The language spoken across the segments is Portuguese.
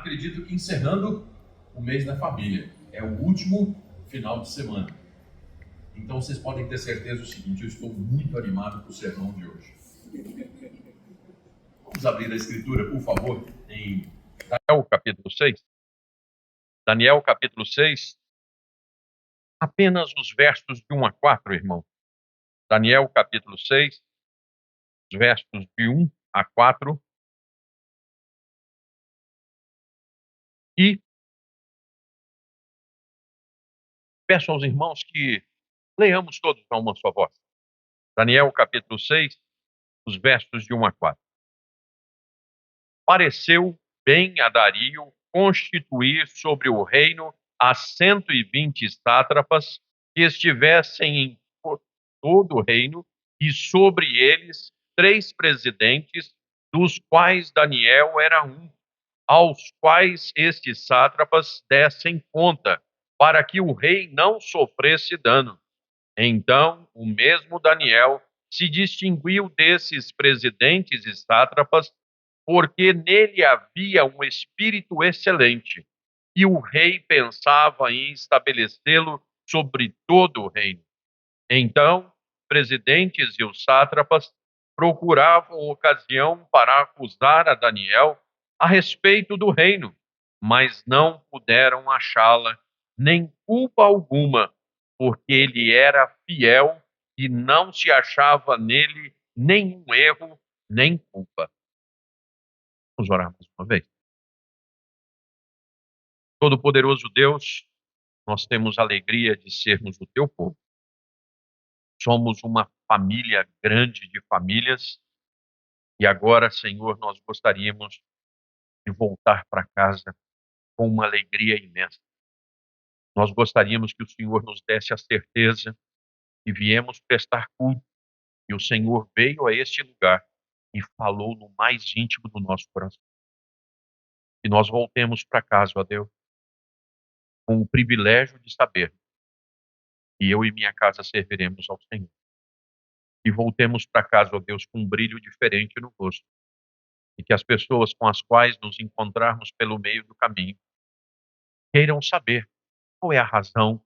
acredito que encerrando o mês da família. É o último final de semana. Então vocês podem ter certeza do seguinte: eu estou muito animado com o sermão de hoje. Vamos abrir a escritura, por favor, em Daniel capítulo 6. Daniel capítulo 6, apenas os versos de 1 a 4, irmão. Daniel capítulo 6, os versos de 1 a 4. E peço aos irmãos que leiamos todos a uma só voz. Daniel capítulo 6, os versos de 1 a 4. Pareceu bem a Dario constituir sobre o reino as 120 sátrapas que estivessem em todo o reino, e sobre eles 3 presidentes, dos quais Daniel era um, aos quais estes sátrapas dessem conta, para que o rei não sofresse dano. Então, o mesmo Daniel se distinguiu desses presidentes e sátrapas, porque nele havia um espírito excelente, e o rei pensava em estabelecê-lo sobre todo o reino. Então, presidentes e os sátrapas procuravam ocasião para acusar a Daniel a respeito do reino, mas não puderam achá-la, nem culpa alguma, porque ele era fiel e não se achava nele nenhum erro, nem culpa. Vamos orar mais uma vez. Todo-Poderoso Deus, nós temos a alegria de sermos o teu povo. Somos uma família grande de famílias e agora, Senhor, nós gostaríamos de voltar para casa com uma alegria imensa. Nós gostaríamos que o Senhor nos desse a certeza que viemos prestar culto e o Senhor veio a este lugar e falou no mais íntimo do nosso coração. Que nós voltemos para casa, ó Deus, com o privilégio de saber que eu e minha casa serviremos ao Senhor. E voltemos para casa, ó Deus, com um brilho diferente no rosto. E que as pessoas com as quais nos encontrarmos pelo meio do caminho queiram saber qual é a razão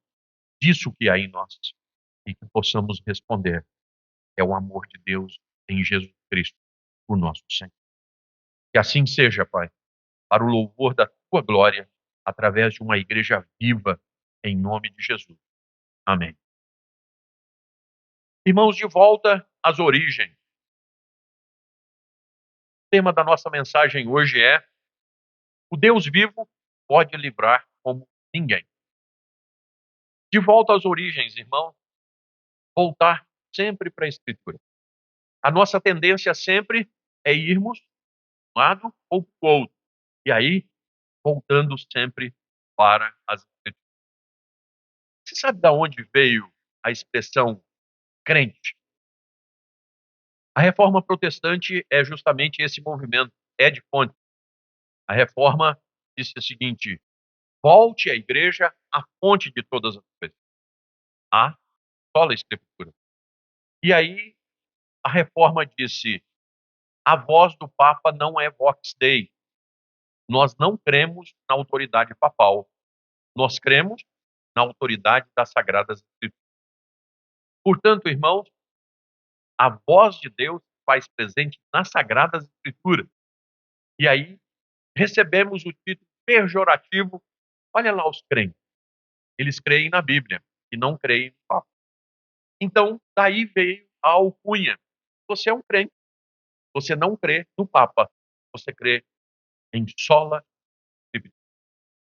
disso que há em nós. E que possamos responder: é o amor de Deus em Jesus Cristo, o nosso Senhor. Que assim seja, Pai, para o louvor da tua glória, através de uma igreja viva, em nome de Jesus. Amém. Irmãos, de volta às origens. O tema da nossa mensagem hoje é: o Deus vivo pode livrar como ninguém. De volta às origens, irmão, voltar sempre para a Escritura. A nossa tendência sempre é irmos de um lado ou para o outro. E aí, voltando sempre para as Escrituras. Você sabe de onde veio a expressão crente? A reforma protestante é justamente esse movimento, é de fonte. A reforma disse o seguinte: volte à igreja, a fonte de todas as coisas, a sola Escritura. E aí, a reforma disse: a voz do Papa não é vox Dei. Nós não cremos na autoridade papal. Nós cremos na autoridade das Sagradas Escrituras. Portanto, irmãos, a voz de Deus faz presente nas Sagradas Escrituras. E aí, recebemos o título pejorativo: olha lá os crentes. Eles creem na Bíblia e não creem no Papa. Então, daí veio a alcunha: você é um crente. Você não crê no Papa. Você crê em sola Escritura.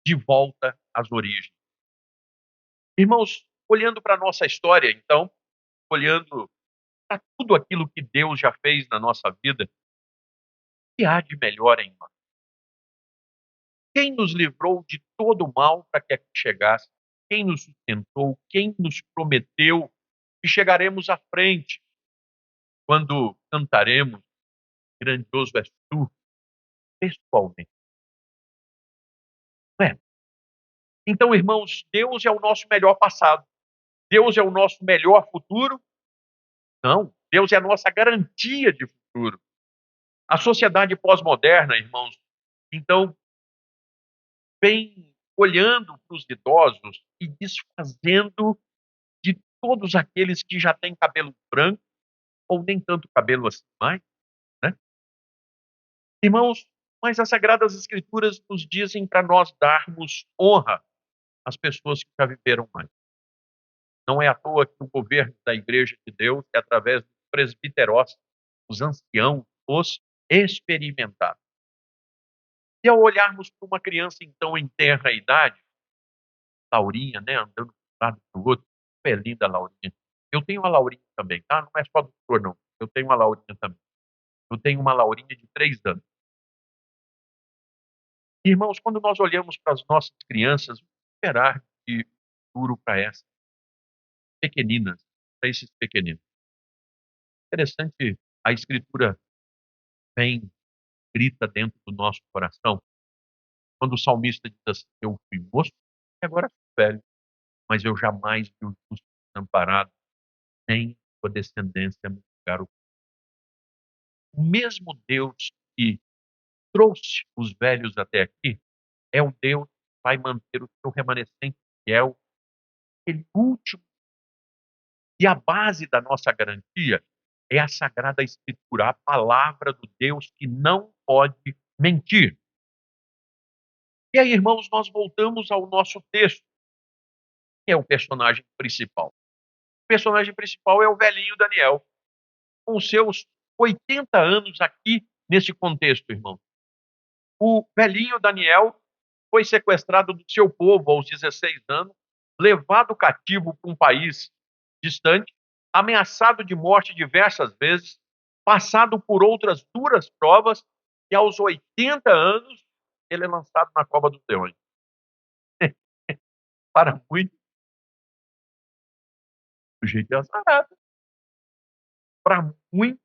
De volta às origens. Irmãos, olhando para a nossa história, então, olhando para tudo aquilo que Deus já fez na nossa vida, o que há de melhor em nós? Quem nos livrou de todo o mal para que aqui chegasse? Quem nos sustentou? Quem nos prometeu que chegaremos à frente quando cantaremos grandioso és tu, pessoalmente? Não é? Então, irmãos, Deus é o nosso melhor passado. Deus é o nosso melhor futuro? Não. Deus é a nossa garantia de futuro. A sociedade pós-moderna, irmãos, então, vem olhando para os idosos e desfazendo de todos aqueles que já têm cabelo branco ou nem tanto cabelo assim mais, né. Irmãos, mas as sagradas escrituras nos dizem para nós darmos honra às pessoas que já viveram mais. Não é à toa que o governo da Igreja de Deus é através dos presbiteros, os anciãos, os experimentados. E ao olharmos para uma criança, então, em tenra idade, Laurinha, né, andando de um lado para o outro, é linda a Laurinha. Eu tenho uma Laurinha também, tá, não é só do senhor não, eu tenho uma Laurinha também. Eu tenho uma Laurinha de 3 anos. Irmãos, quando nós olhamos para as nossas crianças, o que esperar de futuro para essas pequeninas, para esses pequeninos? Interessante, a escritura vem grita dentro do nosso coração, quando o salmista diz assim: "Eu fui moço e agora sou velho, mas eu jamais vi o justo desamparado, nem sua descendência mendigar o". O mesmo Deus que trouxe os velhos até aqui, é o Deus que vai manter o seu remanescente fiel, aquele último. E a base da nossa garantia é a Sagrada Escritura, a palavra do Deus que não pode mentir. E aí, irmãos, nós voltamos ao nosso texto, que é o personagem principal. O personagem principal é o velhinho Daniel, com seus 80 anos aqui nesse contexto, irmão. O velhinho Daniel foi sequestrado do seu povo aos 16 anos, levado cativo para um país distante, ameaçado de morte diversas vezes, passado por outras duras provas, e aos 80 anos ele é lançado na cova dos leões. Para muito, o jeito é azarado. Para muito,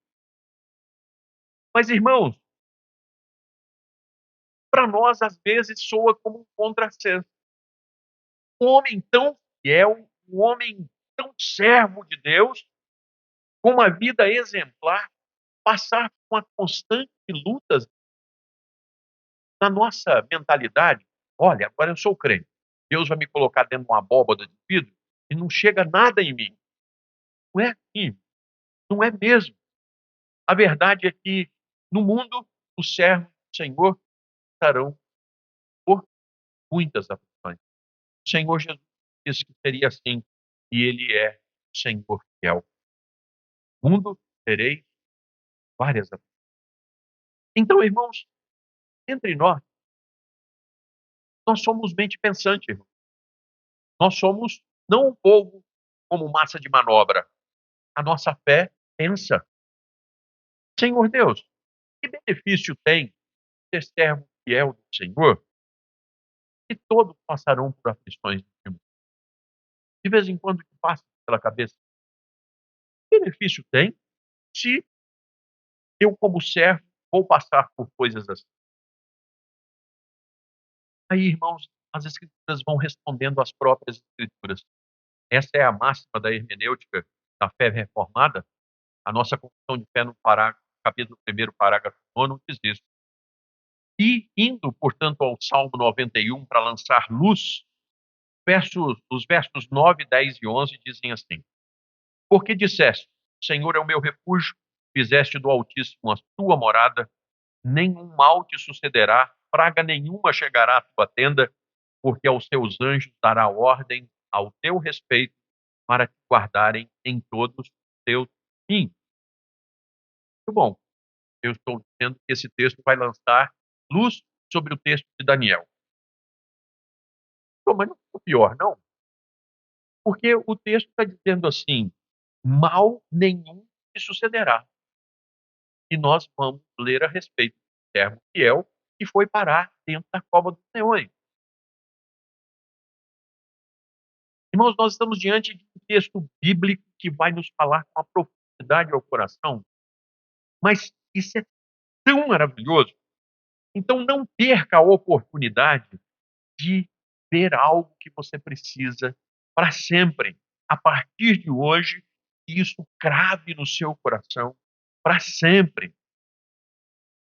mas irmãos, para nós às vezes soa como um contrassenso. Um homem tão fiel, um homem tão servo de Deus, com uma vida exemplar, passar por uma constante lutas na nossa mentalidade. Olha, agora eu sou crente. Deus vai me colocar dentro de uma abóbada de vidro e não chega nada em mim. Não é assim, não é mesmo. A verdade é que no mundo os servos do Senhor estarão por muitas aflições. O Senhor Jesus disse que seria assim, e Ele é o Senhor fiel. No mundo tereis várias aflições. Então, irmãos, entre nós somos mente pensante, irmão. Nós somos não um povo como massa de manobra. A nossa fé pensa: Senhor Deus, que benefício tem ser servo fiel do Senhor? E todos passarão por aflições deste mundo. De vez em quando te passa pela cabeça: que benefício tem se eu, como servo, vou passar por coisas assim? Aí, irmãos, as escrituras vão respondendo às próprias escrituras. Essa é a máxima da hermenêutica da fé reformada. A nossa confissão de fé no capítulo 1º, parágrafo 9º, diz isso. E indo, portanto, ao Salmo 91 para lançar luz, os versos 9, 10 e 11 dizem assim: porque disseste, Senhor é o meu refúgio, fizeste do Altíssimo a tua morada, nenhum mal te sucederá, praga nenhuma chegará à tua tenda, porque aos teus anjos dará ordem ao teu respeito para te guardarem em todos os teus caminhos. Muito bom. Eu estou dizendo que esse texto vai lançar luz sobre o texto de Daniel. Pô, mas não ficou pior, não? Porque o texto está dizendo assim: mal nenhum te sucederá. E nós vamos ler a respeito do servo fiel que foi parar dentro da cova dos leões. Irmãos, nós estamos diante de um texto bíblico que vai nos falar com uma profundidade ao coração, mas isso é tão maravilhoso. Então não perca a oportunidade de ver algo que você precisa para sempre. A partir de hoje, isso crave no seu coração para sempre.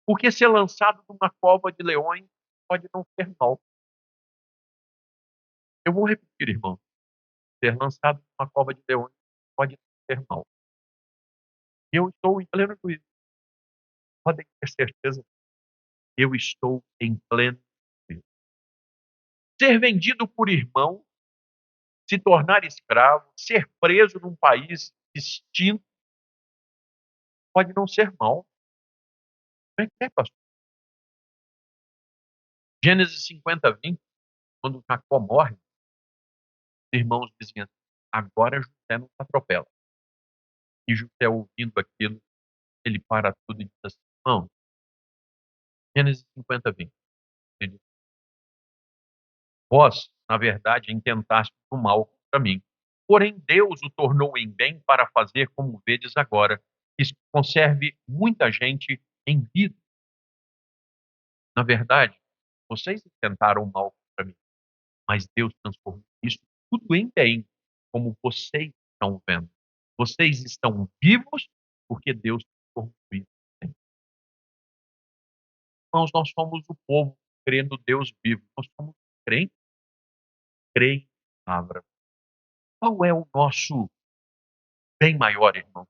Porque ser lançado numa cova de leões pode não ser mal. Eu vou repetir, irmão. Ser lançado numa cova de leões pode ser mal. Eu estou em pleno juízo. Podem ter certeza, eu estou em pleno juízo. Ser vendido por irmão, se tornar escravo, ser preso num país distinto, pode não ser mal. Como é que é, pastor? Gênesis 50:20, quando Jacó morre, os irmãos dizem assim: agora José nos atropela. E José, ouvindo aquilo, ele para tudo e diz assim: irmão, Gênesis 50:20, ele diz: vós, na verdade, intentastes o mal contra mim. Porém, Deus o tornou em bem para fazer como vedes agora, que conserve muita gente em vida. Na verdade, vocês intentaram o mal contra mim, mas Deus transformou isso tudo em bem, como vocês estão vendo. Vocês estão vivos porque Deus transformou isso em bem. Irmãos, nós somos o povo que crê no Deus vivo. Nós somos crentes, crê em palavra. Qual é o nosso bem maior, irmão?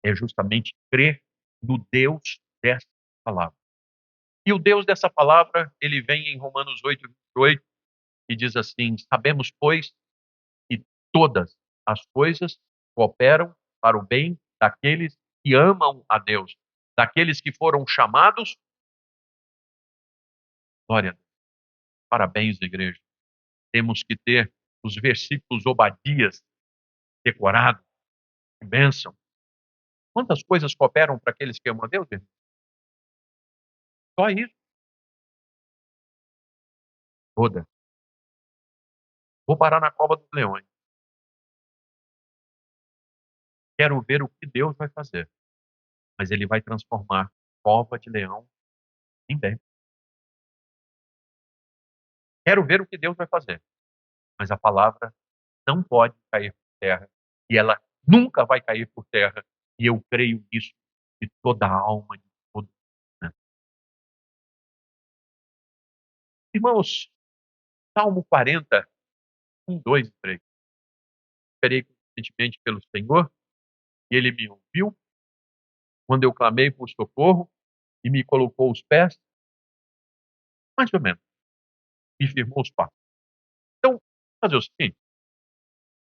É justamente crer no Deus dessa palavra. E o Deus dessa palavra, ele vem em Romanos 8:28 e diz assim: sabemos, pois, que todas as coisas cooperam para o bem daqueles que amam a Deus, daqueles que foram chamados. Glória a Deus. Parabéns, igreja. Temos que ter os versículos Obadias decorados. Que bênção. Quantas coisas cooperam para aqueles que amam a Deus, irmão? Só isso. Toda. Vou parar na cova dos leões. Quero ver o que Deus vai fazer. Mas ele vai transformar cova de leão em bem. Quero ver o que Deus vai fazer. Mas a palavra não pode cair por terra. E ela nunca vai cair por terra. E eu creio nisso de toda a alma, de todo o coração. Irmãos, Salmo 40, 2 e 3. Esperei constantemente pelo Senhor, e ele me ouviu quando eu clamei por socorro e me colocou os pés, mais ou menos, e firmou os passos. Então, vou fazer o seguinte: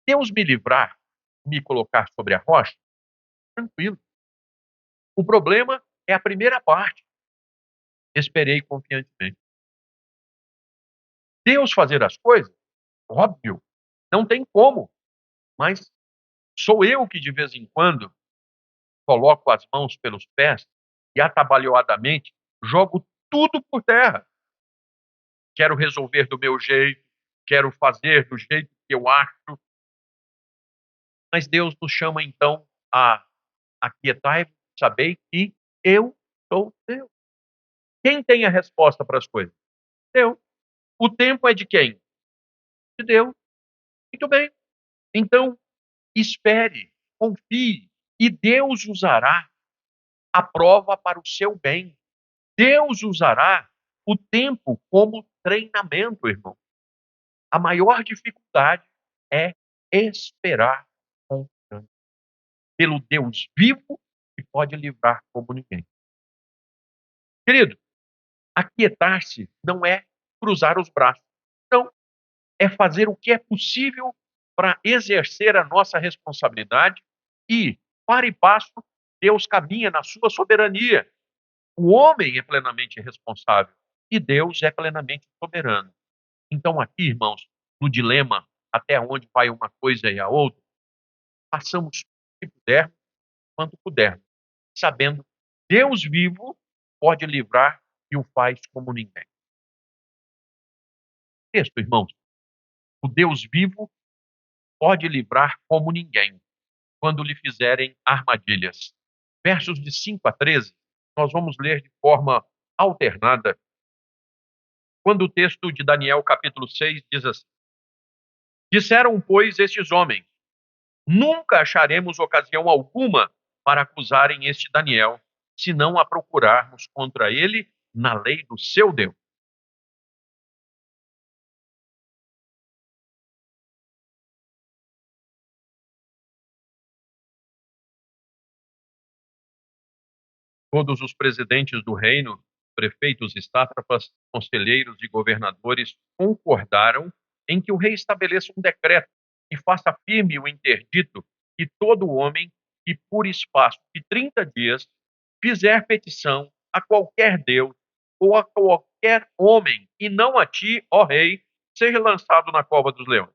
Deus me livrar, me colocar sobre a rocha, tranquilo. O problema é a primeira parte. Esperei confiantemente. Deus fazer as coisas, óbvio, não tem como, mas sou eu que de vez em quando coloco as mãos pelos pés e atabalhoadamente jogo tudo por terra. Quero resolver do meu jeito, quero fazer do jeito que eu acho, mas Deus nos chama então a aquietai-vos, sabei que eu sou Deus. Quem tem a resposta para as coisas? Deus. O tempo é de quem? De Deus. Muito bem. Então, espere, confie, e Deus usará a prova para o seu bem. Deus usará o tempo como treinamento, irmão. A maior dificuldade é esperar confiante pelo Deus vivo que pode livrar como ninguém. Querido, aquietar-se não é cruzar os braços. Não, é fazer o que é possível para exercer a nossa responsabilidade e, para e passo, Deus caminha na sua soberania. O homem é plenamente responsável e Deus é plenamente soberano. Então, aqui, irmãos, no dilema até onde vai uma coisa e a outra, façamos o que pudermos, quanto pudermos, sabendo que Deus vivo pode livrar e o faz como ninguém. Texto, irmãos, o Deus vivo pode livrar como ninguém, quando lhe fizerem armadilhas. Versos de 5 a 13, nós vamos ler de forma alternada, quando o texto de Daniel, capítulo 6, diz assim: disseram, pois, estes homens: nunca acharemos ocasião alguma para acusarem este Daniel, se não a procurarmos contra ele na lei do seu Deus. Todos os presidentes do reino, prefeitos e sátrapas, conselheiros e governadores concordaram em que o rei estabeleça um decreto e faça firme o interdito que todo homem que, por espaço de 30 dias, fizer petição a qualquer Deus ou a qualquer homem, e não a ti, ó rei, seja lançado na cova dos leões.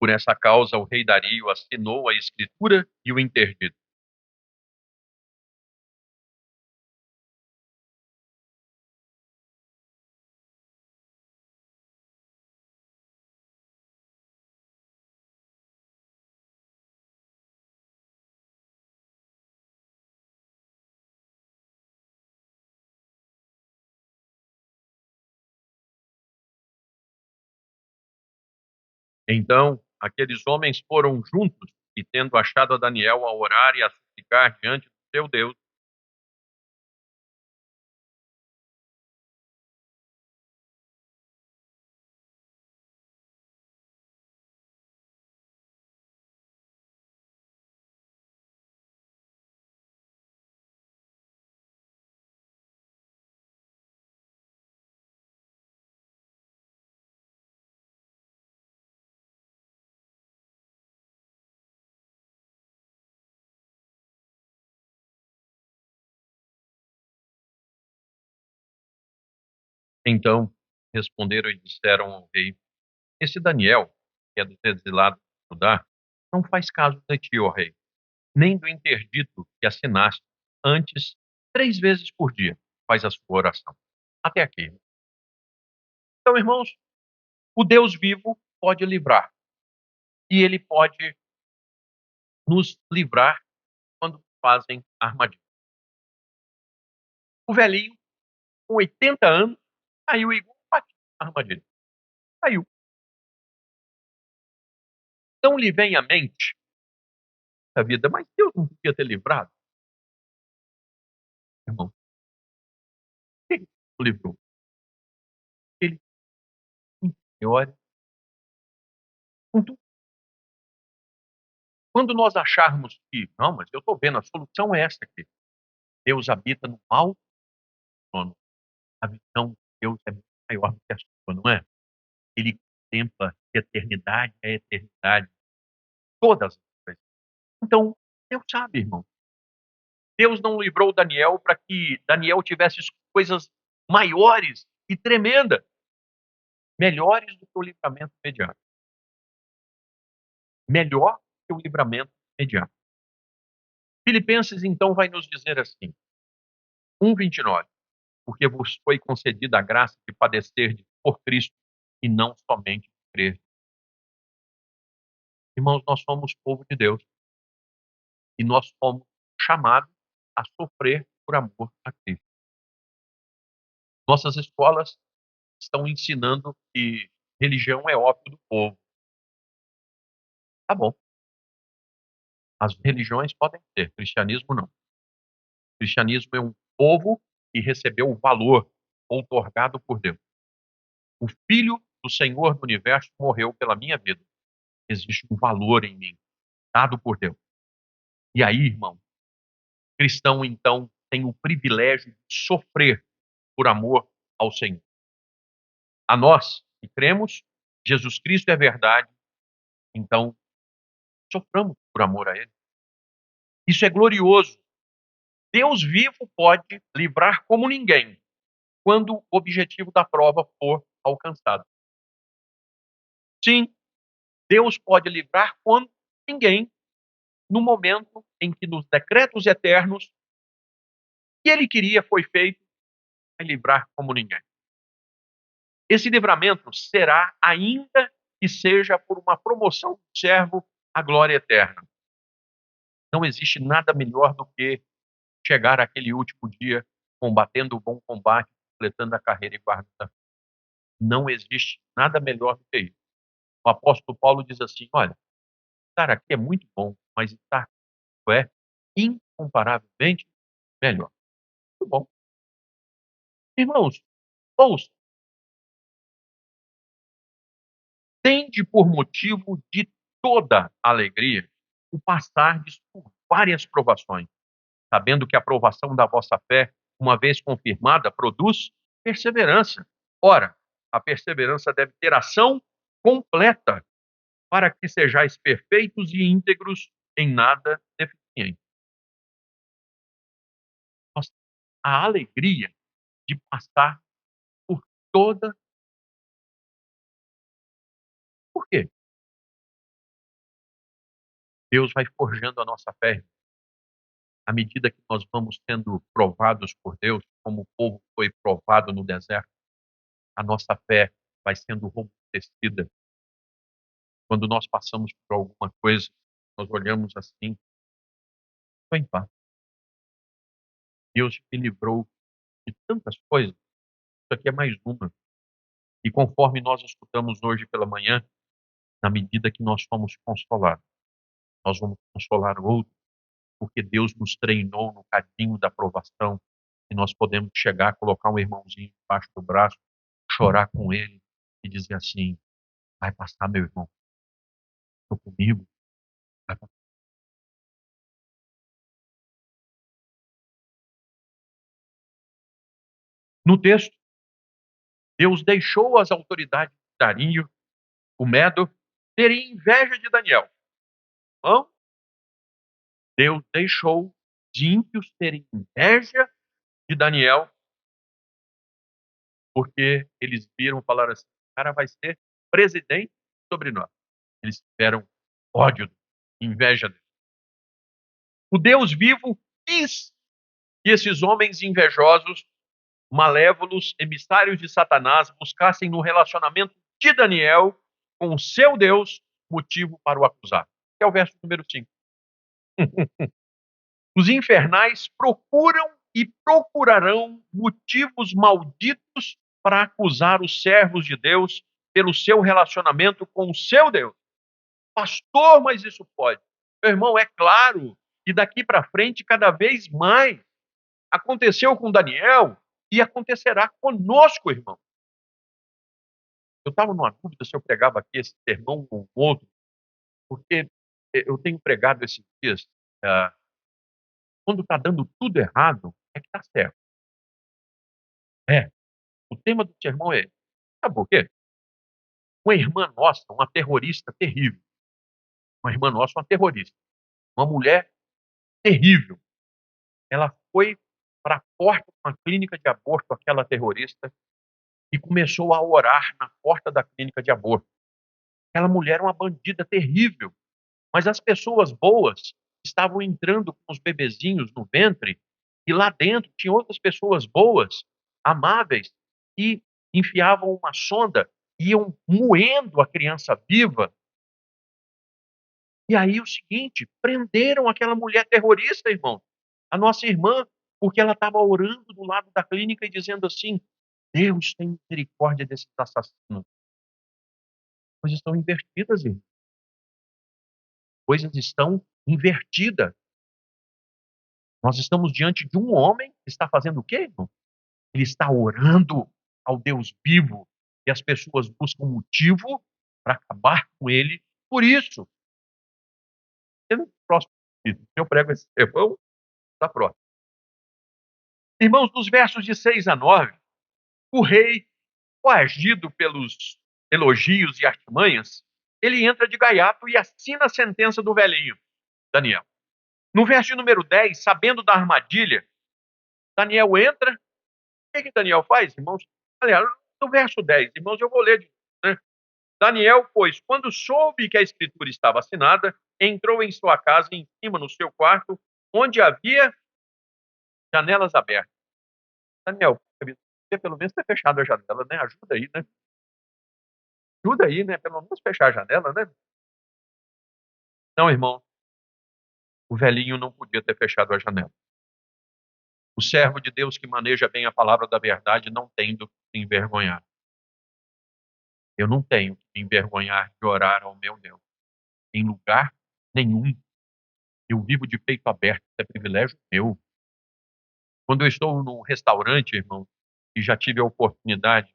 Por essa causa, o rei Dario assinou a escritura e o interdito. Então, aqueles homens foram juntos e, tendo achado a Daniel a orar e a suplicar diante do seu Deus, então responderam e disseram ao rei: Esse Daniel, que é dos exilados de Judá, não faz caso de ti, ó rei, nem do interdito que assinaste. Antes, 3 vezes por dia, faz a sua oração. Até aqui. Então, irmãos, o Deus vivo pode livrar. E ele pode nos livrar quando fazem armadilha. O velhinho, com 80 anos, caiu igual um patinho na armadilha. Caiu. Não lhe vem à mente a vida, mas Deus não podia ter livrado, irmão. Por que ele não livrou? Ele olha, quando nós acharmos que, não, mas eu estou vendo, a solução é essa aqui. Deus habita no alto trono. A visão de Deus é muito maior do que a sua, não é? Ele contempla de eternidade a eternidade, todas as coisas. Então, Deus sabe, irmão. Deus não livrou Daniel para que Daniel tivesse coisas maiores e tremendas, melhores do que o livramento imediato. Melhor que o livramento imediato. Filipenses, então, vai nos dizer assim, 1:29, porque vos foi concedida a graça de padecer por Cristo e não somente de crer. Irmãos, nós somos povo de Deus e nós fomos chamados a sofrer por amor a Cristo. Nossas escolas estão ensinando que religião é ópio do povo. Tá bom. As religiões podem ser, cristianismo não. O cristianismo é um povo que recebeu o valor outorgado por Deus. O Filho do Senhor do Universo morreu pela minha vida. Existe um valor em mim, dado por Deus. E aí, irmão, o cristão então tem o privilégio de sofrer por amor ao Senhor. A nós que cremos, Jesus Cristo é verdade, então soframos por amor a Ele. Isso é glorioso. Deus vivo pode livrar como ninguém, quando o objetivo da prova for alcançado. Sim, Deus pode livrar quando ninguém, no momento em que nos decretos eternos, o que Ele queria foi feito, vai livrar como ninguém. Esse livramento será, ainda que seja por uma promoção do servo à glória eterna. Não existe nada melhor do que chegar àquele último dia combatendo o bom combate, completando a carreira e guardando. Não existe nada melhor do que isso. O apóstolo Paulo diz assim: olha, estar aqui é muito bom, mas estar comigo é incomparavelmente melhor. Muito bom. Irmãos, ouça, tende por motivo de toda alegria o passardes por várias provações, sabendo que a provação da vossa fé, uma vez confirmada, produz perseverança. Ora, a perseverança deve ter ação completa, para que sejais perfeitos e íntegros, em nada deficientes. Nossa, a alegria de passar por toda. Por quê? Deus vai forjando a nossa fé. À medida que nós vamos sendo provados por Deus, como o povo foi provado no deserto, a nossa fé vai sendo robustecida. Quando nós passamos por alguma coisa, nós olhamos assim, estou em paz. Deus me livrou de tantas coisas. Isso aqui é mais uma. E conforme nós escutamos hoje pela manhã, na medida que nós fomos consolados, nós vamos consolar outros, porque Deus nos treinou no cadinho da provação, e nós podemos chegar, colocar um irmãozinho embaixo do braço, chorar com ele e dizer assim: vai passar, meu irmão, estou comigo. Vai passar. No texto, Deus deixou as autoridades de Dario, o Medo, terem inveja de Daniel. Não, Deus deixou os ímpios terem inveja de Daniel, porque eles viram falar assim: o cara vai ser presidente sobre nós. Eles tiveram ódio, inveja dele. O Deus vivo quis que esses homens invejosos, malévolos, emissários de Satanás, buscassem no relacionamento de Daniel com o seu Deus motivo para o acusar. Que é o verso número 5. Os infernais procuram e procurarão motivos malditos para acusar os servos de Deus pelo seu relacionamento com o seu Deus. Pastor, mas isso pode. Meu irmão, é claro que daqui para frente, cada vez mais, aconteceu com Daniel e acontecerá conosco, irmão. Eu estava numa dúvida se eu pregava aqui esse sermão ou outro, porque eu tenho pregado esses dias, ah, quando está dando tudo errado, é que está certo. É, o tema do sermão é esse. Sabe por quê? Uma irmã nossa, uma terrorista terrível, uma irmã nossa, uma terrorista, uma mulher terrível, ela foi para a porta de uma clínica de aborto, aquela terrorista, e começou a orar na porta da clínica de aborto. Aquela mulher era uma bandida terrível, mas as pessoas boas estavam entrando com os bebezinhos no ventre, e lá dentro tinha outras pessoas boas, amáveis, que enfiavam uma sonda, iam moendo a criança viva. E aí o seguinte, prenderam aquela mulher terrorista, irmão, a nossa irmã, porque ela estava orando do lado da clínica e dizendo assim: Deus tem misericórdia desses assassinos. Coisas estão invertidas, irmão. Coisas estão invertidas. Nós estamos diante de um homem que está fazendo o quê, irmão? Ele está orando ao Deus vivo, e as pessoas buscam motivo para acabar com ele por isso. Eu no próximo capítulo, se eu prego esse sermão, está próximo. Irmãos, nos versos de 6 a 9, o rei, coagido pelos elogios e artimanhas, ele entra de gaiato e assina a sentença do velhinho, Daniel. No verso número 10, sabendo da armadilha, Daniel entra. O que Daniel faz, irmãos? Aliás, no verso 10, irmãos, eu vou ler de novo, né? Daniel, pois, quando soube que a escritura estava assinada, entrou em sua casa, em cima, no seu quarto, onde havia janelas abertas. Daniel, pelo menos ter fechado a janela, né? Ajuda aí, né? Ajuda aí, né? Pelo menos fechar a janela, né? Não, irmão, o velhinho não podia ter fechado a janela. O servo de Deus que maneja bem a palavra da verdade não tem do que se envergonhar. Eu não tenho que me envergonhar de orar ao meu Deus. Em lugar nenhum. Eu vivo de peito aberto. Isso é privilégio meu. Quando eu estou num restaurante, irmão, e já tive a oportunidade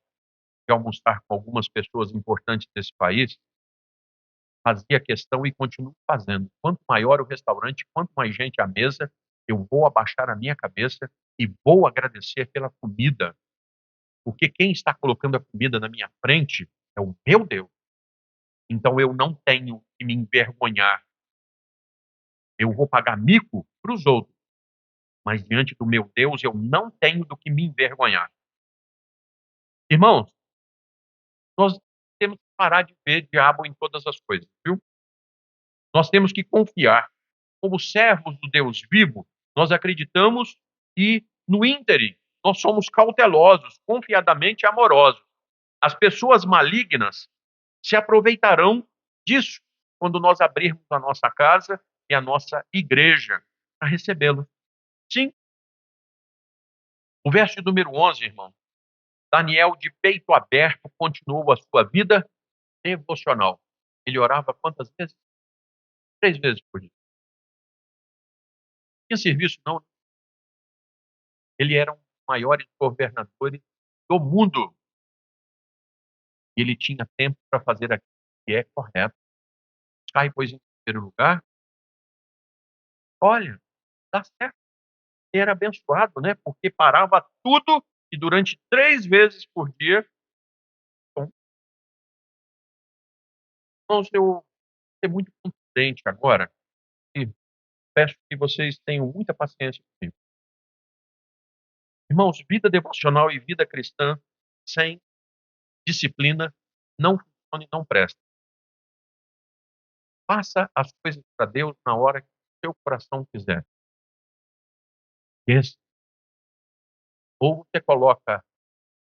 de almoçar com algumas pessoas importantes desse país, fazia questão e continuo fazendo. Quanto maior o restaurante, quanto mais gente à mesa, eu vou abaixar a minha cabeça e vou agradecer pela comida, porque quem está colocando a comida na minha frente é o meu Deus. Então eu não tenho que me envergonhar. Eu vou pagar mico para os outros, mas diante do meu Deus eu não tenho do que me envergonhar. Irmãos, nós temos que parar de ver diabo em todas as coisas, viu? Nós temos que confiar. Como servos do Deus vivo, nós acreditamos e, no ínterim, nós somos cautelosos, confiadamente amorosos. As pessoas malignas se aproveitarão disso quando nós abrirmos a nossa casa e a nossa igreja para recebê-lo. Sim, o verso de número 11, irmão. Daniel, de peito aberto, continuou a sua vida devocional. Ele orava quantas vezes? 3 vezes por dia. Não tinha serviço, não. Ele era um dos maiores governadores do mundo. E ele tinha tempo para fazer aquilo que é correto. Cai, pois, em primeiro lugar. Olha, dá certo. Ele era abençoado, né? Porque parava tudo e durante 3 vezes por dia. Bom, irmãos, eu vou ser muito contundente agora e peço que vocês tenham muita paciência comigo. Irmãos, vida devocional e vida cristã sem disciplina não funciona e não presta. Faça as coisas para Deus na hora que o seu coração quiser. Esse. Ou você coloca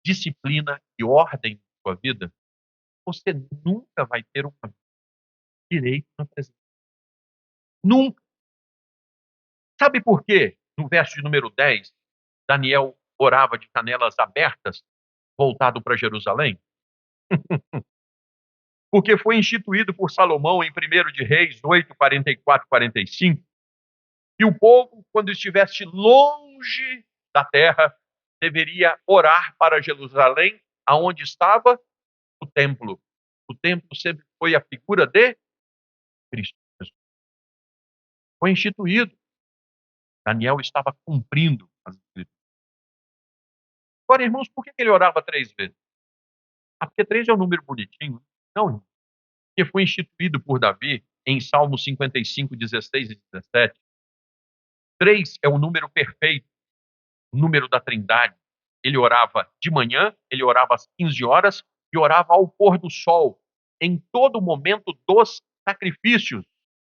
disciplina e ordem na sua vida, você nunca vai ter uma vida direito na presença. Nunca. Sabe por quê? No verso de número 10, Daniel orava de janelas abertas, voltado para Jerusalém? Porque foi instituído por Salomão em 1 de Reis 8, 44, 45, que o povo, quando estivesse longe da terra, deveria orar para Jerusalém, aonde estava o templo. O templo sempre foi a figura de Cristo Jesus. Foi instituído. Daniel estava cumprindo as escrituras. Agora, irmãos, por que ele orava 3 vezes? Ah, porque 3 é um número bonitinho. Não, irmão. Porque foi instituído por Davi em Salmos 55, 16 e 17. 3 é o número perfeito, o número da Trindade. Ele orava de manhã, ele orava às 15 horas e orava ao pôr do sol, em todo momento dos sacrifícios.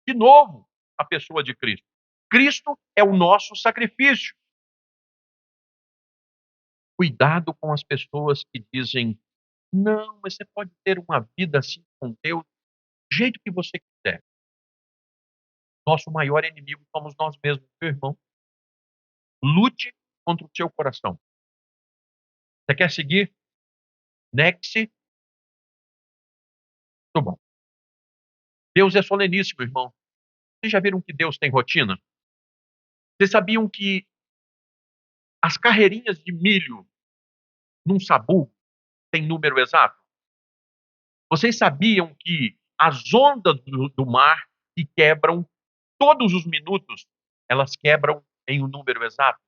De novo, a pessoa de Cristo. Cristo é o nosso sacrifício. Cuidado com as pessoas que dizem: "Não, mas você pode ter uma vida assim com Deus, do jeito que você quiser". Nosso maior inimigo somos nós mesmos, meu irmão. Lute contra o seu coração. Você quer seguir? Negue-se. Tudo bom. Deus é soleníssimo, irmão. Vocês já viram que Deus tem rotina? Vocês sabiam que as carreirinhas de milho num sabugo têm número exato? Vocês sabiam que as ondas do mar que quebram todos os minutos, elas quebram em um número exato?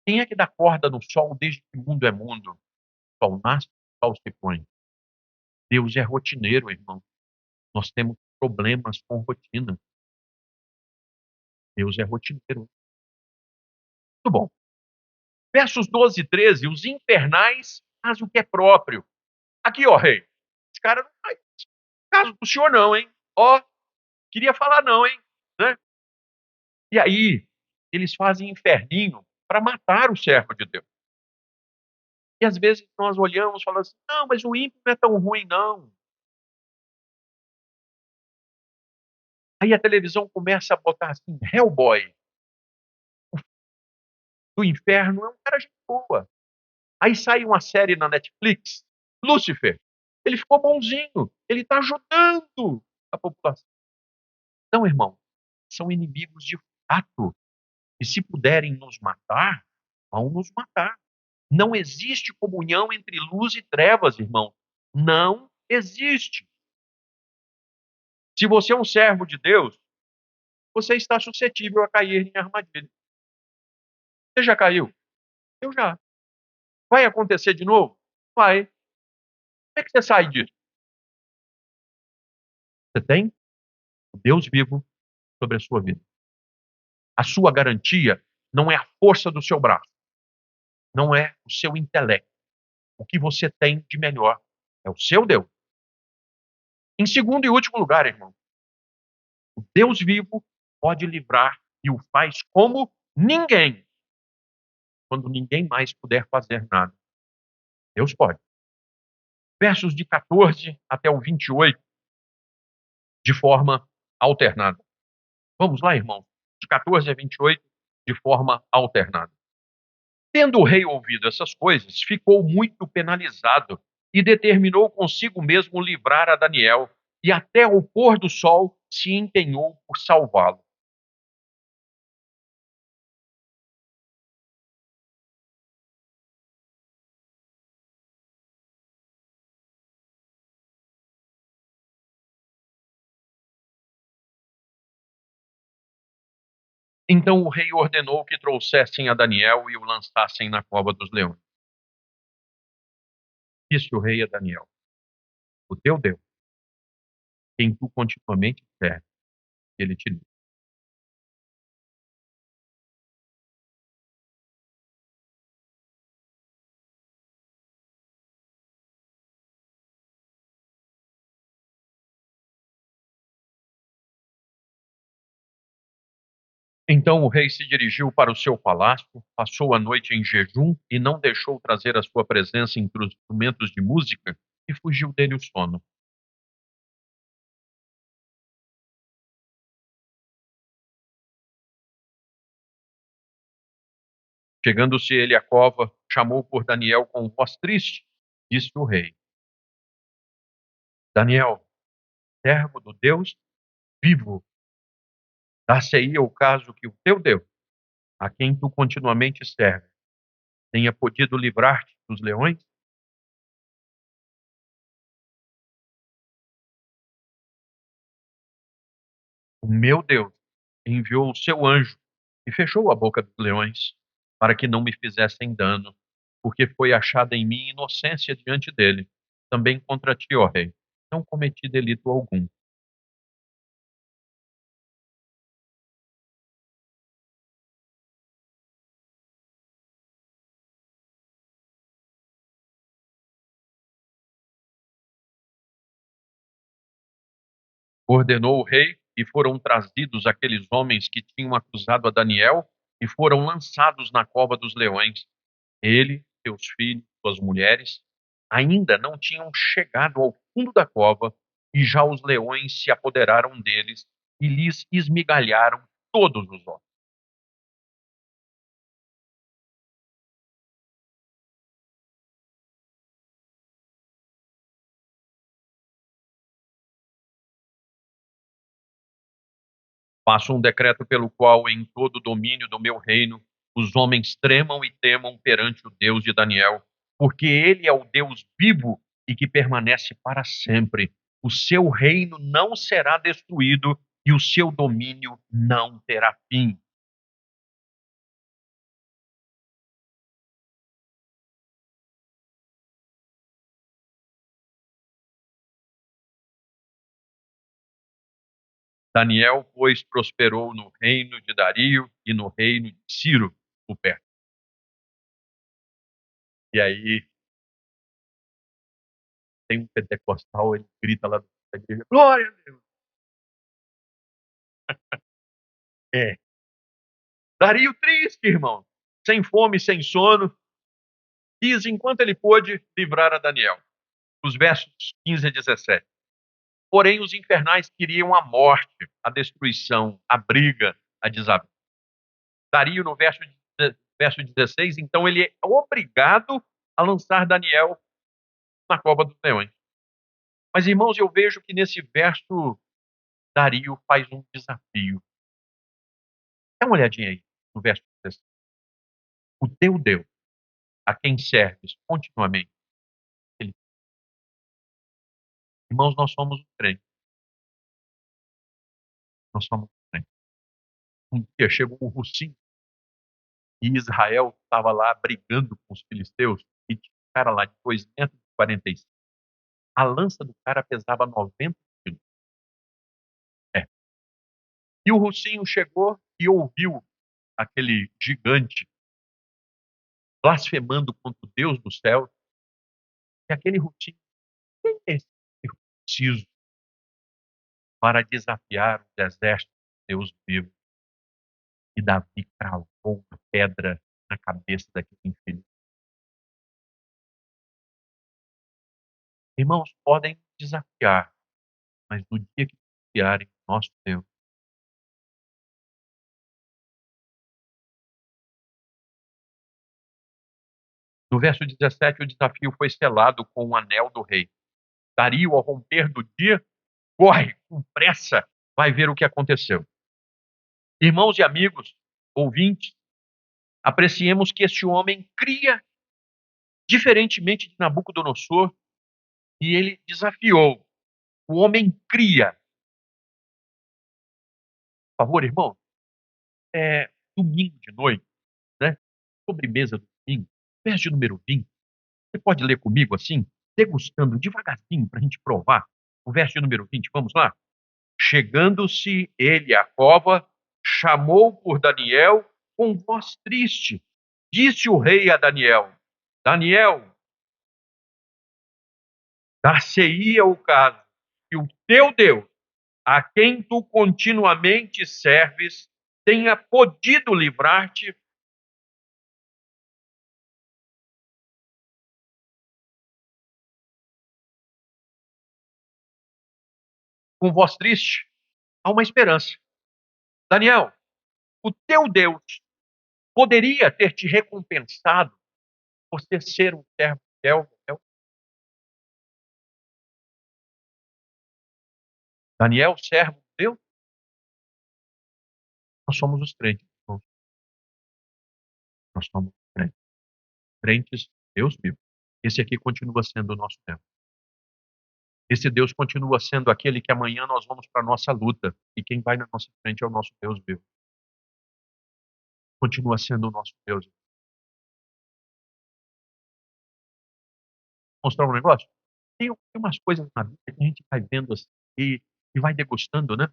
Quem é que dá corda no sol desde que o mundo é mundo? O sol nasce, o sol se põe. Deus é rotineiro, irmão. Nós temos problemas com rotina. Deus é rotineiro. Muito bom. Versos 12 e 13, os infernais fazem o que é próprio. Aqui, ó, rei, esse cara não faz caso do senhor não, hein? Ó, queria falar não, hein? Né? E aí, eles fazem inferninho para matar o servo de Deus. E às vezes nós olhamos e falamos assim, não, mas o ímpio não é tão ruim, não. Aí a televisão começa a botar assim, Hellboy, do inferno, é um cara de boa. Aí sai uma série na Netflix, Lúcifer. Ele ficou bonzinho, ele está ajudando a população. Não, irmão, são inimigos de fato. E se puderem nos matar, vão nos matar. Não existe comunhão entre luz e trevas, irmão. Não existe. Se você é um servo de Deus, você está suscetível a cair em armadilha. Você já caiu? Eu já. Vai acontecer de novo? Vai. Como é que você sai disso? Você tem o Deus vivo sobre a sua vida. A sua garantia não é a força do seu braço, não é o seu intelecto. O que você tem de melhor é o seu Deus. Em segundo e último lugar, irmão, o Deus vivo pode livrar e o faz como ninguém, quando ninguém mais puder fazer nada. Deus pode. Versos de 14 até o 28, de forma alternada. Vamos lá, irmão. De 14 a 28, de forma alternada. Tendo o rei ouvido essas coisas, ficou muito penalizado e determinou consigo mesmo livrar a Daniel, e até o pôr do sol se empenhou por salvá-lo. Então o rei ordenou que trouxessem a Daniel e o lançassem na cova dos leões. Disse o rei a Daniel: o teu Deus, quem tu continuamente serve, ele te livre. Então o rei se dirigiu para o seu palácio, passou a noite em jejum e não deixou trazer à sua presença instrumentos de música, e fugiu dele o sono. Chegando-se ele à cova, chamou por Daniel com voz triste. Disse o rei: Daniel, servo do Deus vivo, dar-se-ia o caso que o teu Deus, a quem tu continuamente serves, tenha podido livrar-te dos leões? O meu Deus enviou o seu anjo e fechou a boca dos leões, para que não me fizessem dano, porque foi achada em mim inocência diante dele. Também contra ti, ó rei, não cometi delito algum. Ordenou o rei, e foram trazidos aqueles homens que tinham acusado a Daniel e foram lançados na cova dos leões. Ele, seus filhos, suas mulheres, ainda não tinham chegado ao fundo da cova, e já os leões se apoderaram deles e lhes esmigalharam todos os ossos. Faço um decreto pelo qual, em todo o domínio do meu reino, os homens tremam e temam perante o Deus de Daniel, porque ele é o Deus vivo e que permanece para sempre. O seu reino não será destruído e o seu domínio não terá fim. Daniel, pois, prosperou no reino de Dario e no reino de Ciro, o Pérsia. E aí tem um pentecostal, ele grita lá da igreja: glória a Deus! É. Dario triste, irmão, sem fome, sem sono, quis, enquanto ele pôde, livrar a Daniel. Os versos 15 a 17. Porém, os infernais queriam a morte, a destruição, a briga, a desavença. Dario, no verso 16, então ele é obrigado a lançar Daniel na cova dos leões. Mas, irmãos, eu vejo que nesse verso, Dario faz um desafio. Dá uma olhadinha aí, no verso 16. O teu Deus, a quem serves continuamente. Ele, irmãos, nós somos os crentes. Nós somos os crentes. Um dia chegou um russinho e Israel estava lá brigando com os filisteus e tinha um cara lá de 2,45 m. A lança do cara pesava 90 quilos. É. E o russinho chegou e ouviu aquele gigante blasfemando contra o Deus do céu. E aquele russinho, quem é esse preciso para desafiar os exércitos de Deus vivo? E Davi cravou uma pedra na cabeça daquele infeliz. Irmãos, podem desafiar, mas no dia que desafiarem o nosso Deus, no verso 17, o desafio foi selado com o anel do rei. Dario, ao romper do dia, corre com pressa, vai ver o que aconteceu. Irmãos e amigos, ouvintes, apreciemos que este homem cria diferentemente de Nabucodonosor e ele desafiou. O homem cria. Por favor, irmão, domingo de noite, né? Sobremesa do domingo, verso de número 20. Você pode ler comigo assim, degustando devagarzinho para a gente provar o verso de número 20. Vamos lá? Chegando-se ele à cova, chamou por Daniel com voz triste. Disse o rei a Daniel: Daniel, dar-se-ia o caso que o teu Deus, a quem tu continuamente serves, tenha podido livrar-te. Com voz triste, há uma esperança. Daniel, o teu Deus poderia ter te recompensado por você ser um servo fiel. Daniel, servo de Deus, nós somos os crentes, irmãos. Nós somos os crentes. Crentes, Deus vivo. Esse aqui continua sendo o nosso Deus. Esse Deus continua sendo aquele que amanhã nós vamos para a nossa luta. E quem vai na nossa frente é o nosso Deus vivo. Continua sendo o nosso Deus. Vou mostrar um negócio? Tem umas coisas na Bíblia que a gente vai vendo assim e vai degustando, né?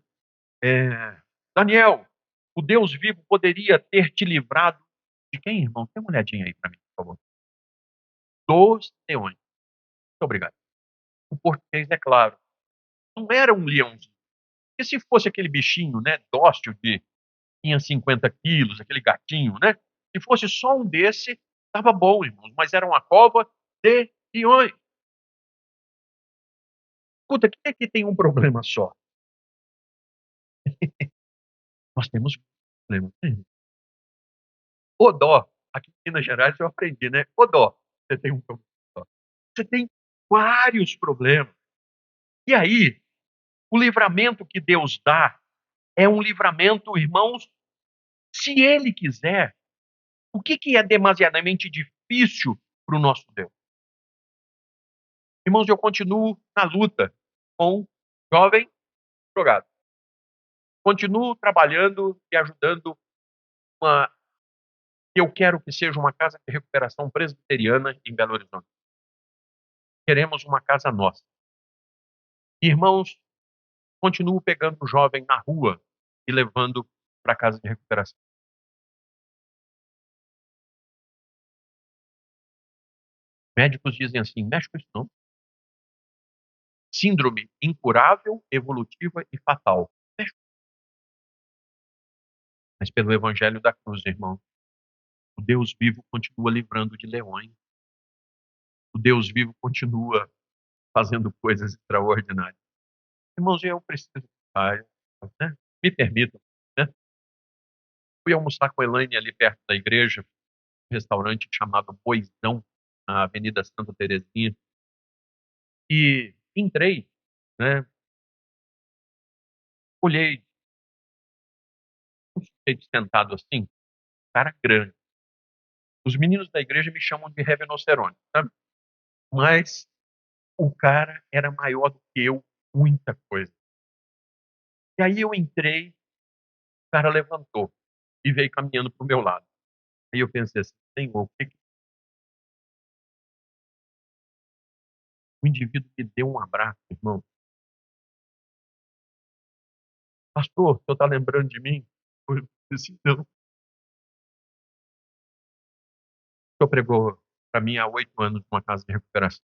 É, Daniel, o Deus vivo poderia ter te livrado de quem, irmão? Dê uma olhadinha aí para mim, por favor. Dos leões. Muito obrigado. O português é claro. Não era um leãozinho. E se fosse aquele bichinho, né, dócil de tinha 50 quilos, aquele gatinho, né? Se fosse só um desse, estava bom, irmãos. Mas era uma cova de leões. Escuta, quem é que tem um problema só? Nós temos problemas. O dó. Aqui em Minas Gerais eu aprendi, né? O dó. Você tem um problema só. Você tem vários problemas. E aí, o livramento que Deus dá é um livramento, irmãos, se Ele quiser. O que é demasiadamente difícil para o nosso Deus? Irmãos, eu continuo na luta com jovem drogado. Continuo trabalhando e ajudando uma que eu quero que seja uma casa de recuperação presbiteriana em Belo Horizonte. Queremos uma casa nossa. Irmãos, continuo pegando o jovem na rua e levando para a casa de recuperação. Médicos dizem assim: mexe com isso não. Síndrome incurável, evolutiva e fatal. Mexe. Mas pelo evangelho da cruz, irmão, o Deus vivo continua livrando de leões. O Deus vivo continua fazendo coisas extraordinárias. Irmãos, eu preciso né? Me permitam, né? Fui almoçar com a Elaine ali perto da igreja, um restaurante chamado Boizão, na Avenida Santa Terezinha. E entrei, né? Olhei um sujeito sentado assim, cara grande. Os meninos da igreja me chamam de rinoceronte, sabe? Mas o cara era maior do que eu, muita coisa. E aí eu entrei, o cara levantou e veio caminhando para o meu lado. Aí eu pensei assim: Senhor, o que que o indivíduo me deu um abraço, irmão. Pastor, o senhor está lembrando de mim? Eu disse: não. O senhor pregou para mim há 8 anos numa casa de recuperação.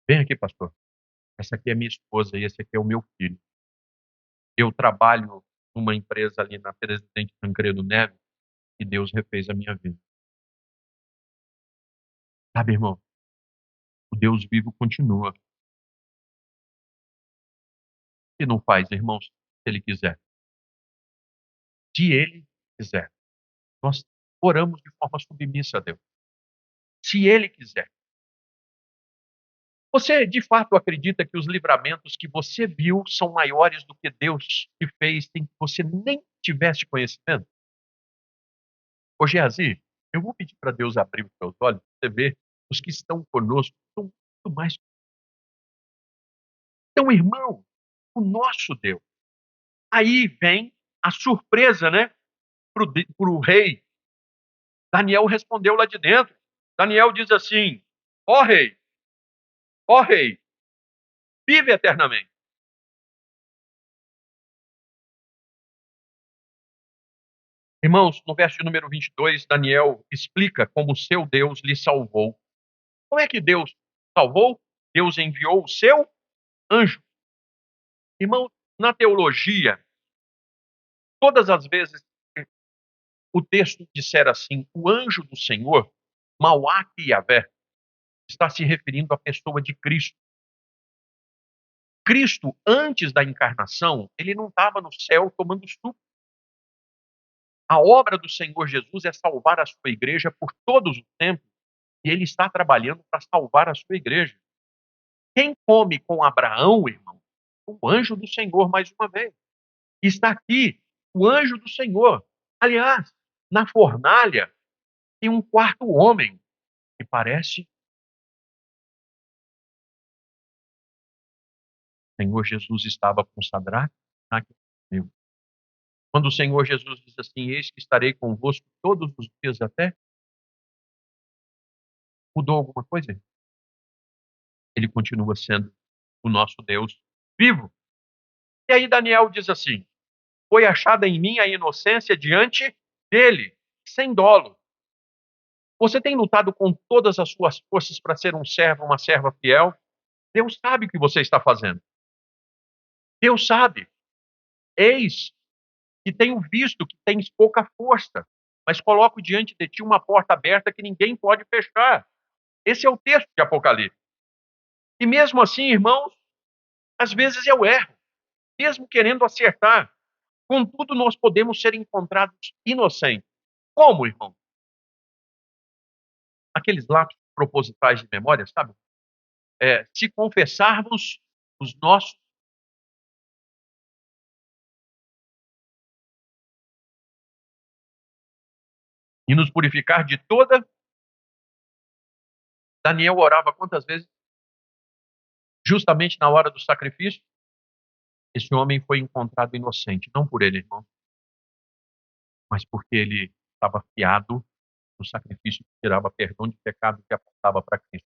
Vem aqui, pastor. Essa aqui é minha esposa e esse aqui é o meu filho. Eu trabalho numa empresa ali na Presidente Tancredo Neves e Deus refez a minha vida. Sabe, irmão, o Deus vivo continua. E não faz, irmãos, se Ele quiser. Se Ele quiser. Nós oramos de forma submissa a Deus. Se Ele quiser. Você de fato acredita que os livramentos que você viu são maiores do que Deus te fez sem que você nem tivesse conhecimento? Ô Geazi, eu vou pedir para Deus abrir os seus olhos para você ver os que estão conosco são muito mais. Então, irmão, o nosso Deus. Aí vem a surpresa, né? Para o rei. Daniel respondeu lá de dentro. Daniel diz assim: ó rei, vive eternamente. Irmãos, no verso de número 22, Daniel explica como o seu Deus lhe salvou. Como é que Deus salvou? Deus enviou o seu anjo. Irmão, na teologia, todas as vezes que o texto disser assim, o anjo do Senhor, Mauá Yahvé, está se referindo à pessoa de Cristo. Cristo, antes da encarnação, ele não estava no céu tomando suco. A obra do Senhor Jesus é salvar a sua igreja por todos os tempos, e ele está trabalhando para salvar a sua igreja. Quem come com Abraão, irmão? O anjo do Senhor, mais uma vez. Está aqui o anjo do Senhor. Aliás, na fornalha tem um quarto homem que parece o Senhor Jesus estava com Sadraque, Mesaque e Abednego. Quando o Senhor Jesus diz assim: eis que estarei convosco todos os dias até, mudou alguma coisa? Ele continua sendo o nosso Deus vivo. E aí Daniel diz assim: foi achada em mim a inocência diante dele, sem dolo. Você tem lutado com todas as suas forças para ser um servo, uma serva fiel? Deus sabe o que você está fazendo. Deus sabe. Eis que tenho visto que tens pouca força, mas coloco diante de ti uma porta aberta que ninguém pode fechar. Esse é o texto de Apocalipse. E mesmo assim, irmãos, às vezes eu erro, mesmo querendo acertar. Contudo, nós podemos ser encontrados inocentes. Como, irmão? Aqueles lapsos propositais de memória, sabe? Se confessarmos os nossos e nos purificar de toda. Daniel orava quantas vezes? Justamente na hora do sacrifício. Esse homem foi encontrado inocente, não por ele, irmão, mas porque ele estava fiado no sacrifício que tirava perdão de pecado que apontava para Cristo.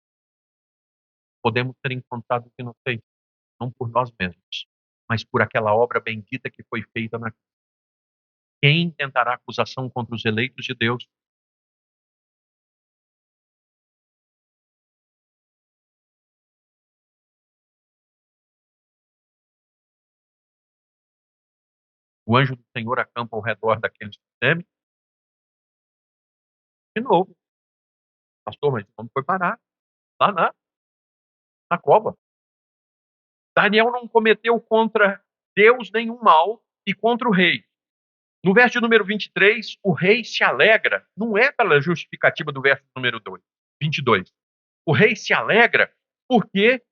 Podemos ser encontrados inocentes, não por nós mesmos, mas por aquela obra bendita que foi feita na cruz. Quem tentará acusação contra os eleitos de Deus? O anjo do Senhor acampa ao redor daqueles que temem. De novo, pastor, mas como foi parar? Lá na cova. Daniel não cometeu contra Deus nenhum mal e contra o rei. No verso número 23, o rei se alegra, não é pela justificativa do verso número 22. O rei se alegra porque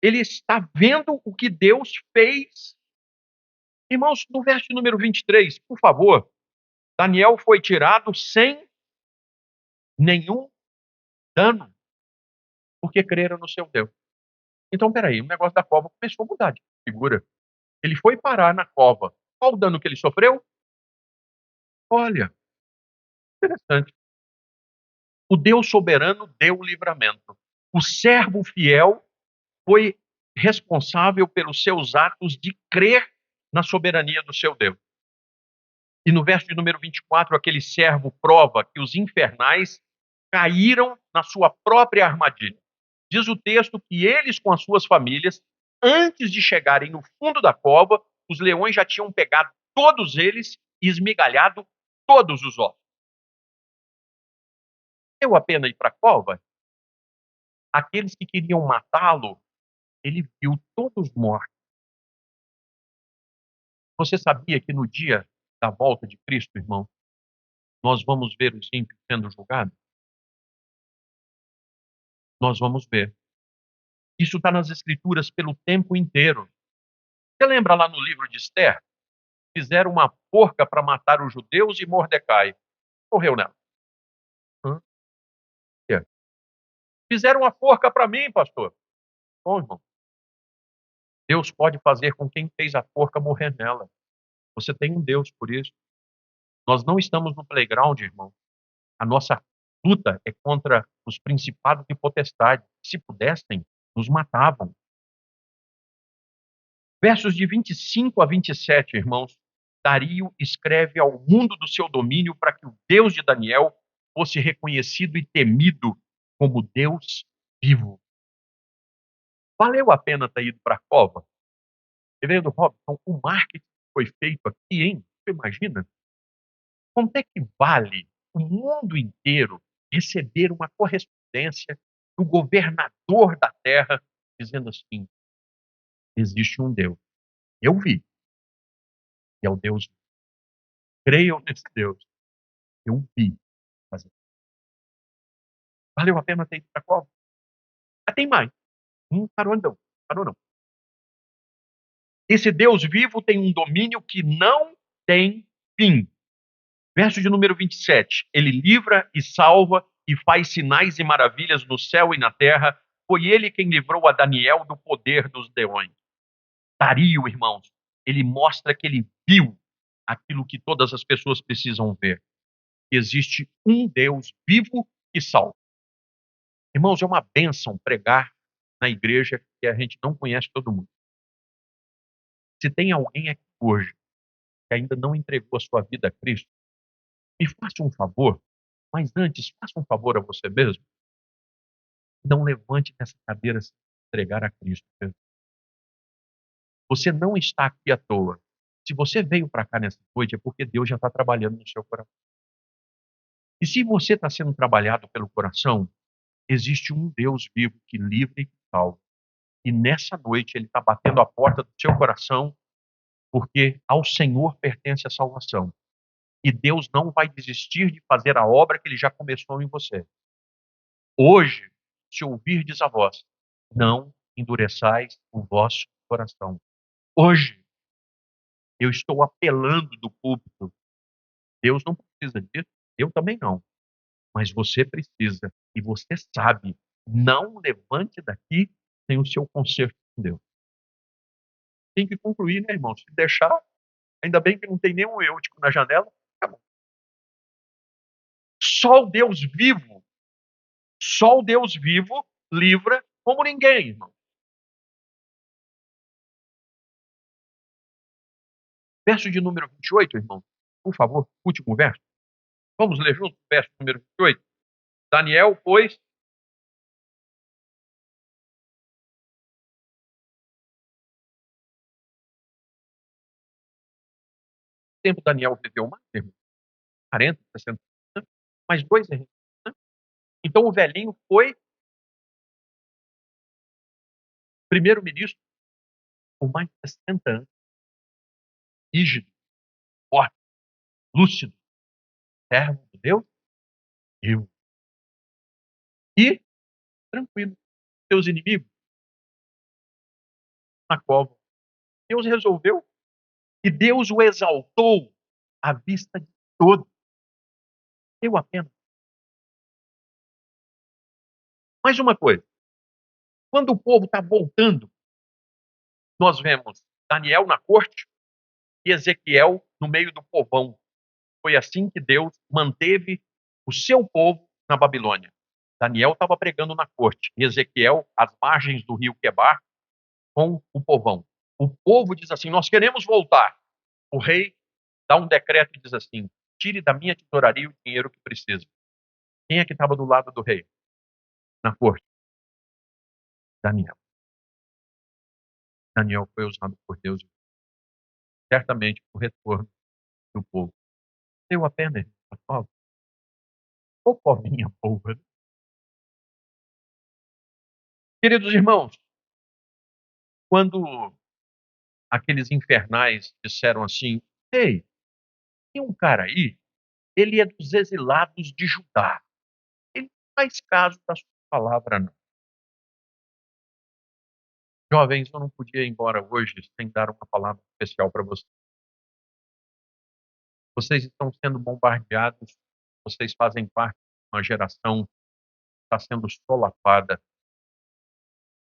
ele está vendo o que Deus fez. Irmãos, no verso número 23, por favor, Daniel foi tirado sem nenhum dano, porque creram no seu Deus. Então, espera aí, o negócio da cova começou a mudar de figura. Ele foi parar na cova. Qual o dano que ele sofreu? Olha, interessante. O Deus soberano deu o livramento. O servo fiel foi responsável pelos seus atos de crer na soberania do seu Deus. E no verso de número 24, aquele servo prova que os infernais caíram na sua própria armadilha. Diz o texto que eles, com as suas famílias, antes de chegarem no fundo da cova, os leões já tinham pegado todos eles e esmigalhado todos os ossos. Deu a pena ir para a cova? Aqueles que queriam matá-lo, ele viu todos mortos. Você sabia que no dia da volta de Cristo, irmão, nós vamos ver os ímpios sendo julgados? Nós vamos ver. Isso está nas Escrituras pelo tempo inteiro. Você lembra lá no livro de Esther? Fizeram uma forca para matar os judeus e Mordecai morreu nela. Hã? É. Fizeram uma forca para mim, pastor. Bom, irmão, Deus pode fazer com quem fez a forca morrer nela. Você tem um Deus por isso. Nós não estamos no playground, irmão. A nossa luta é contra os principados e potestades. Se pudessem, nos matavam. Versos de 25 a 27, irmãos, Dario escreve ao mundo do seu domínio para que o Deus de Daniel fosse reconhecido e temido como Deus vivo. Valeu a pena ter ido para a cova? Reverendo Robson, o marketing que foi feito aqui, hein? Você imagina? Quanto é que vale o mundo inteiro receber uma correspondência do governador da terra dizendo assim: existe um Deus. Eu vi. E é o Deus. Creiam nesse Deus. Eu vi. Valeu a pena ter ido para a cova? Ah, tem mais. Parou não. Parou não. Esse Deus vivo tem um domínio que não tem fim. Verso de número 27. Ele livra e salva e faz sinais e maravilhas no céu e na terra. Foi ele quem livrou a Daniel do poder dos leões. Dario, irmãos, ele mostra que ele viu aquilo que todas as pessoas precisam ver. Existe um Deus vivo e salva. Irmãos, é uma bênção pregar na igreja que a gente não conhece todo mundo. Se tem alguém aqui hoje que ainda não entregou a sua vida a Cristo, me faça um favor, mas antes, faça um favor a você mesmo. Não levante dessa cadeira sem entregar a Cristo. Você não está aqui à toa. Se você veio para cá nessa noite, é porque Deus já está trabalhando no seu coração. E se você está sendo trabalhado pelo coração, existe um Deus vivo que livra e que salva. E nessa noite ele está batendo a porta do seu coração, porque ao Senhor pertence a salvação. E Deus não vai desistir de fazer a obra que ele já começou em você. Hoje, se ouvirdes a voz, não endureçais o vosso coração. Hoje, eu estou apelando do púlpito. Deus não precisa disso, eu também não. Mas você precisa, e você sabe, não levante daqui sem o seu conserto com Deus. Tem que concluir, né, irmão? Se deixar, ainda bem que não tem nenhum eutico na janela, acabou. Só o Deus vivo, só o Deus vivo livra como ninguém, irmão. Verso de número 28, irmão. Por favor, último verso. Vamos ler junto o verso número 28. Daniel, pois, tempo Daniel viveu mais, irmão? 40, 60 anos, mais 2 anos. Né? Então o velhinho foi primeiro-ministro por mais de 60 anos. Rígido, forte, lúcido, servo de Deus, vivo. E tranquilo. Seus inimigos na cova. Deus resolveu e Deus o exaltou à vista de todos. Deu a pena. Mais uma coisa, quando o povo está voltando, nós vemos Daniel na corte e Ezequiel no meio do povão. Foi assim que Deus manteve o seu povo na Babilônia. Daniel estava pregando na corte e Ezequiel às margens do rio Quebar com o povão. O povo diz assim: nós queremos voltar. O rei dá um decreto e diz assim: tire da minha tesouraria o dinheiro que precisa. Quem é que estava do lado do rei na corte? Daniel. Daniel foi usado por Deus certamente para o retorno do povo. Deu a pena, irmão Paulo? Ô povinha boa. Queridos irmãos, quando aqueles infernais disseram assim: ei, tem um cara aí, ele é dos exilados de Judá. Ele não faz caso da sua palavra, não. Jovens, eu não podia ir embora hoje sem dar uma palavra especial para vocês. Vocês estão sendo bombardeados, vocês fazem parte de uma geração que está sendo solapada.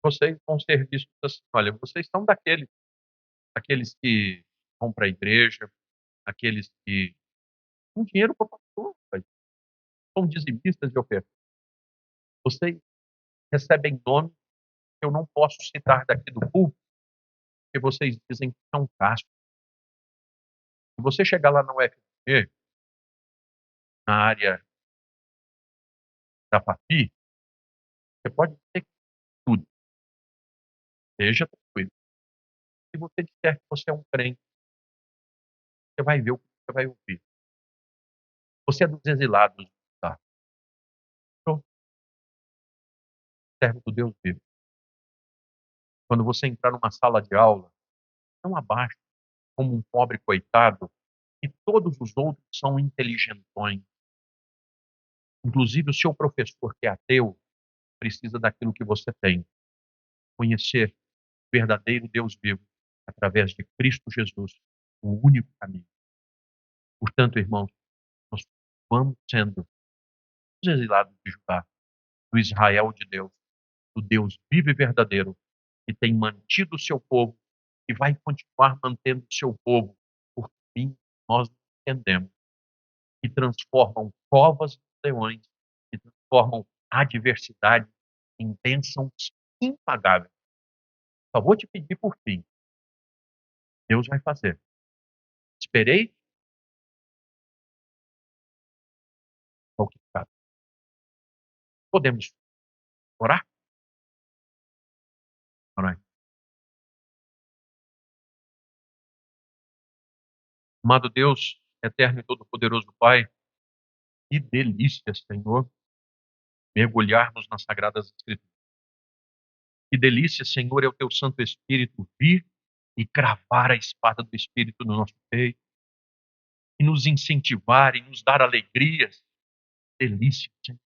Vocês vão ser vistos assim: olha, vocês são aqueles que vão para a igreja, aqueles que têm dinheiro para pastor, são dizimistas e ofertas. Vocês recebem nome que eu não posso citar daqui do púlpito, porque vocês dizem que são castos. Se você chegar lá na UFG, na área da FAPI, você pode dizer tudo. Seja tranquilo. Se você disser que você é um crente, você vai ver o que você vai ouvir. Você é dos exilados, tá? Pronto. Servo do Deus vivo. Quando você entrar numa sala de aula, não abaixe como um pobre coitado, e todos os outros são inteligentões. Inclusive o seu professor, que é ateu, precisa daquilo que você tem. Conhecer o verdadeiro Deus vivo através de Cristo Jesus, o único caminho. Portanto, irmãos, nós vamos sendo os exilados de Judá, do Israel de Deus, do Deus vivo e verdadeiro, que tem mantido o seu povo e vai continuar mantendo o seu povo, por fim nós entendemos, que transformam covas em leões, que transformam adversidade em bênçãos impagáveis. Só vou te pedir por fim, Deus vai fazer. Esperei o que cabe. Podemos orar? Orar. Amado Deus, eterno e todo-poderoso Pai, que delícia, Senhor, mergulharmos nas Sagradas Escrituras. Que delícia, Senhor, é o Teu Santo Espírito vir e cravar a espada do Espírito no nosso peito, e nos incentivar e nos dar alegrias. Delícia, Senhor.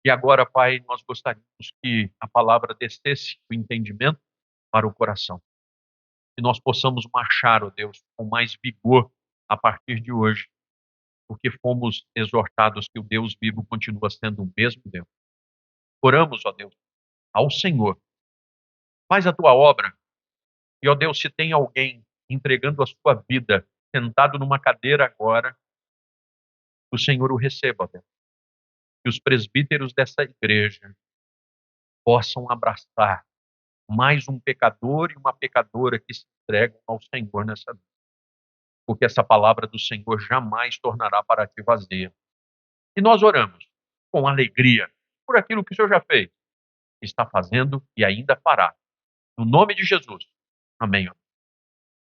E agora, Pai, nós gostaríamos que a palavra descesse o entendimento para o coração. Que nós possamos marchar, ó Deus, com mais vigor a partir de hoje, porque fomos exortados que o Deus vivo continua sendo o mesmo Deus. Oramos, ó Deus, ao Senhor. Faz a tua obra. E, ó Deus, se tem alguém entregando a sua vida, sentado numa cadeira agora, que o Senhor o receba, ó Deus. Que os presbíteros dessa igreja possam abraçar mais um pecador e uma pecadora que se entregam ao Senhor nessa vida. Porque essa palavra do Senhor jamais tornará para ti vazia. E nós oramos com alegria por aquilo que o Senhor já fez, está fazendo e ainda fará. No nome de Jesus. Amém.